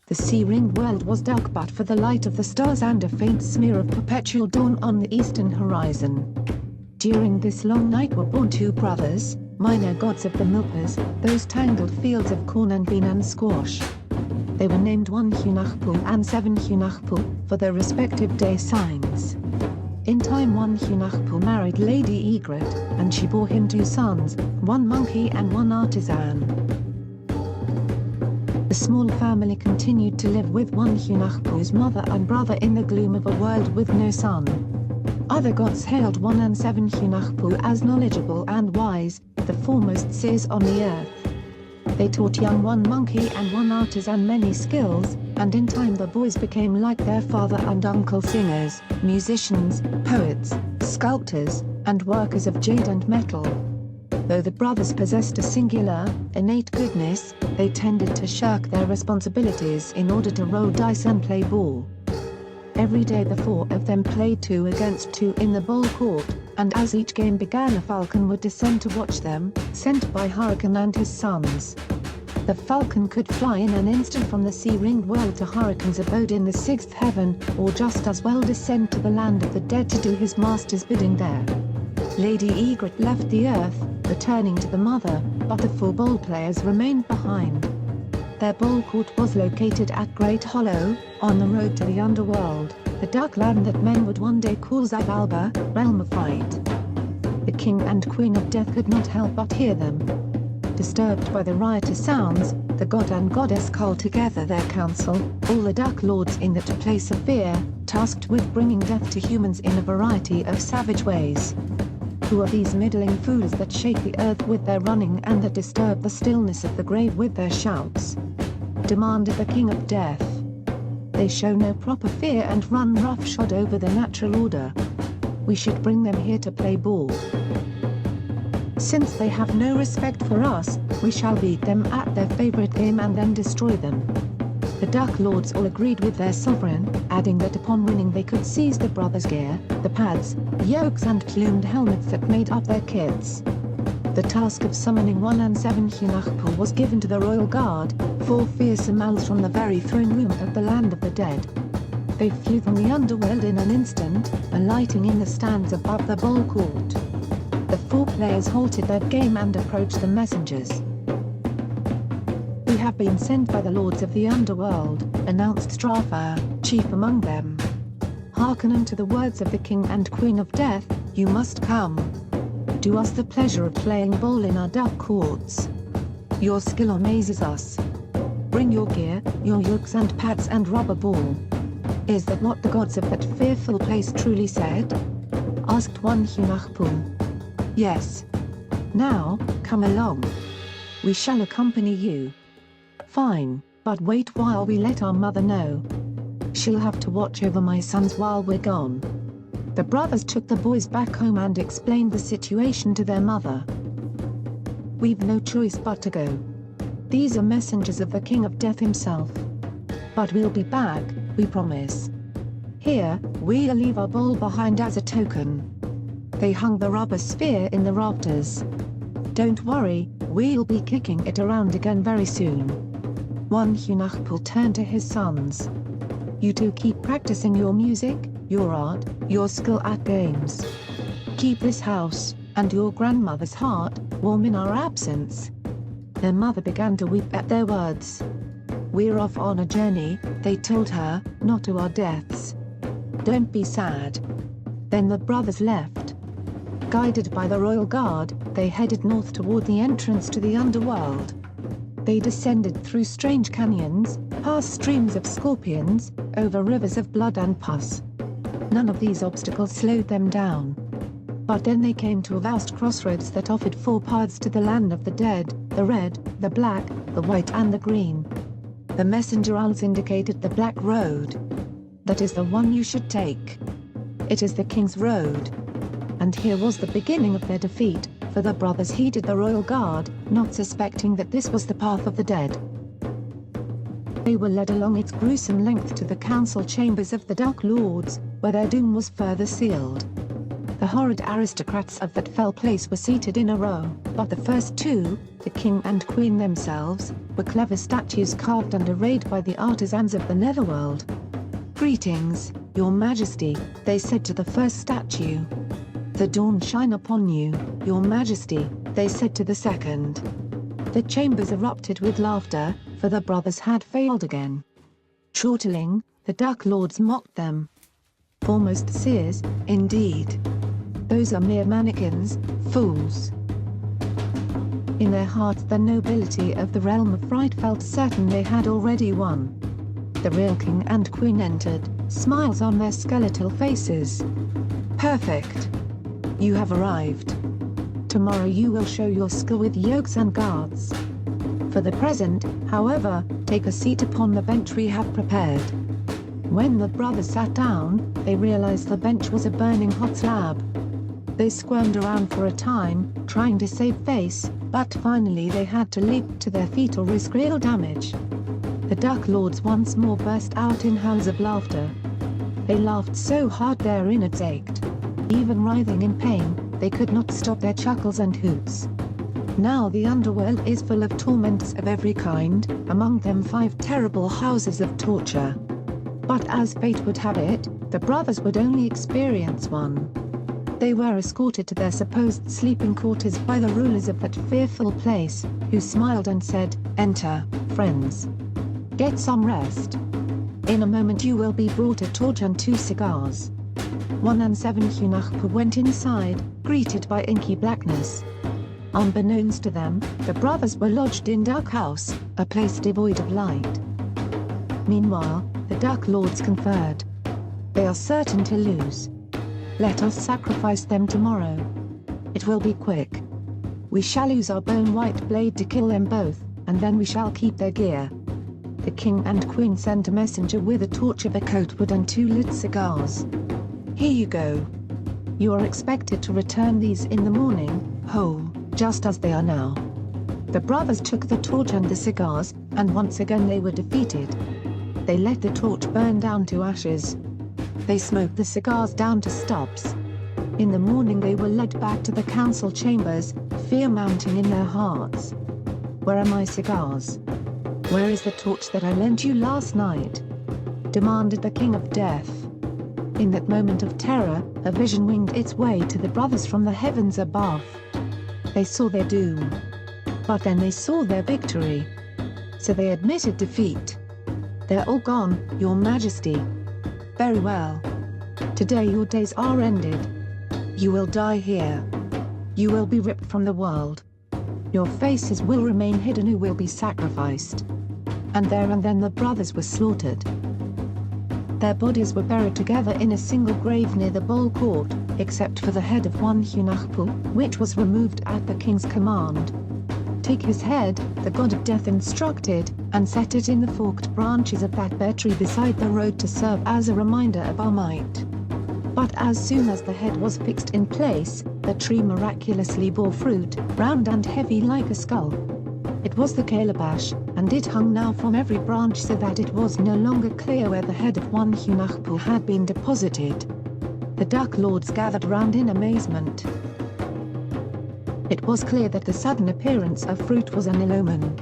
The sea-ringed world was dark but for the light of the stars and a faint smear of perpetual dawn on the eastern horizon. During this long night were born two brothers, minor gods of the milpers, those tangled fields of corn and bean and squash. They were named 1 Hunahpu and 7 Hunahpu, for their respective day signs. In time 1 Hunahpu married Lady Egret, and she bore him 2 sons, 1 monkey and 1 artisan. The small family continued to live with 1 Hunahpu's mother and brother in the gloom of a world with no sun. Other gods hailed 1 and 7 Hunahpu as knowledgeable and wise, the foremost seers on the earth. They taught young 1 monkey and 1 artisan many skills, and in time the boys became like their father and uncle singers, musicians, poets, sculptors, and workers of jade and metal. Though the brothers possessed a singular, innate goodness, they tended to shirk their responsibilities in order to roll dice and play ball. Every day the 4 of them played 2 against 2 in the ball court, and as each game began a falcon would descend to watch them, sent by Hurricane and his sons. The falcon could fly in an instant from the sea-ringed world to Hurricane's abode in the 6th heaven, or just as well descend to the land of the dead to do his master's bidding there. Lady Egret left the earth, returning to the mother, but the 4 ball players remained behind. Their ball court was located at Great Hollow, on the road to the underworld, the dark land that men would one day call Zabalba, realm of fright. The king and queen of death could not help but hear them. Disturbed by the riotous sounds, the god and goddess called together their council, all the dark lords in that place of fear, tasked with bringing death to humans in a variety of savage ways. Who are these middling fools that shake the earth with their running and that disturb the stillness of the grave with their shouts? Demanded the king of death. They show no proper fear and run roughshod over the natural order. We should bring them here to play ball. Since they have no respect for us, we shall beat them at their favorite game and then destroy them. The Dark Lords all agreed with their sovereign, adding that upon winning they could seize the brothers' gear, the pads, yokes and plumed helmets that made up their kits. The task of summoning 1 and 7 Hunahpu was given to the royal guard, 4 fearsome owls from the very throne room of the land of the dead. They flew from the underworld in an instant, alighting in the stands above the ball court. The 4 players halted their game and approached the messengers. "We have been sent by the lords of the underworld," announced Straffa, chief among them. "Hearken unto the words of the king and queen of death, you must come. Do us the pleasure of playing ball in our dark courts. Your skill amazes us. Bring your gear, your yokes and pads and rubber ball." "Is that what the gods of that fearful place truly said?" asked 1 Hunahpu. "Yes. Now, come along. We shall accompany you." "Fine, but wait while we let our mother know. She'll have to watch over my sons while we're gone." The brothers took the boys back home and explained the situation to their mother. "We've no choice but to go. These are messengers of the King of Death himself. But we'll be back, we promise. Here, we'll leave our ball behind as a token." They hung the rubber sphere in the rafters. "Don't worry, we'll be kicking it around again very soon." 1 Hunahpu turned to his sons. "You two keep practicing your music, your art, your skill at games. Keep this house, and your grandmother's heart, warm in our absence." Their mother began to weep at their words. "We're off on a journey," they told her, "not to our deaths. Don't be sad." Then the brothers left. Guided by the royal guard, they headed north toward the entrance to the underworld. They descended through strange canyons, past streams of scorpions, over rivers of blood and pus. None of these obstacles slowed them down. But then they came to a vast crossroads that offered 4 paths to the land of the dead, the red, the black, the white and the green. The messenger owls indicated the black road. "That is the one you should take. It is the king's road." And here was the beginning of their defeat, for the brothers heeded the royal guard, not suspecting that this was the path of the dead. They were led along its gruesome length to the council chambers of the Dark Lords, where their doom was further sealed. The horrid aristocrats of that fell place were seated in a row, but the first 2, the king and queen themselves, were clever statues carved and arrayed by the artisans of the netherworld. "Greetings, your majesty," they said to the first statue. "The dawn shine upon you, your majesty," they said to the second. The chambers erupted with laughter, for the brothers had failed again. Chortling, the Duck Lords mocked them. "Foremost seers, indeed. Those are mere mannequins, fools." In their hearts the nobility of the realm of fright felt certain they had already won. The real king and queen entered, smiles on their skeletal faces. "Perfect. You have arrived. Tomorrow you will show your skill with yokes and guards. For the present, however, take a seat upon the bench we have prepared." When the brothers sat down, they realized the bench was a burning hot slab. They squirmed around for a time, trying to save face, but finally they had to leap to their feet or risk real damage. The Duck Lords once more burst out in howls of laughter. They laughed so hard their innards ached. Even writhing in pain, they could not stop their chuckles and hoots. Now the underworld is full of torments of every kind, among them 5 terrible houses of torture. But as fate would have it, the brothers would only experience one. They were escorted to their supposed sleeping quarters by the rulers of that fearful place, who smiled and said, "Enter, friends. Get some rest. In a moment you will be brought a torch and 2 cigars." 1 and 7 Hunahpu went inside, greeted by inky blackness. Unbeknownst to them, the brothers were lodged in Duck House, a place devoid of light. Meanwhile, the Duck Lords conferred. "They are certain to lose. Let us sacrifice them tomorrow. It will be quick. We shall use our bone-white blade to kill them both, and then we shall keep their gear." The king and queen sent a messenger with a torch of oak wood and 2 lit cigars. "Here you go. You are expected to return these in the morning, whole, just as they are now." The brothers took the torch and the cigars, and once again they were defeated. They let the torch burn down to ashes. They smoked the cigars down to stops. In the morning they were led back to the council chambers, fear mounting in their hearts. "Where are my cigars? Where is the torch that I lent you last night?" demanded the King of Death. In that moment of terror, a vision winged its way to the brothers from the heavens above. They saw their doom. But then they saw their victory. So they admitted defeat. "They're all gone, your majesty." "Very well. Today your days are ended. You will die here. You will be ripped from the world. Your faces will remain hidden who will be sacrificed." And there and then the brothers were slaughtered. Their bodies were buried together in a single grave near the Bol Court, except for the head of one Hunahpu, which was removed at the king's command. "Take his head," the god of death instructed, "and set it in the forked branches of that bare tree beside the road to serve as a reminder of our might." But as soon as the head was fixed in place, the tree miraculously bore fruit, round and heavy like a skull. It was the calabash, and it hung now from every branch so that it was no longer clear where the head of one Hunahpu had been deposited. The Duck Lords gathered round in amazement. It was clear that the sudden appearance of fruit was an ill omen.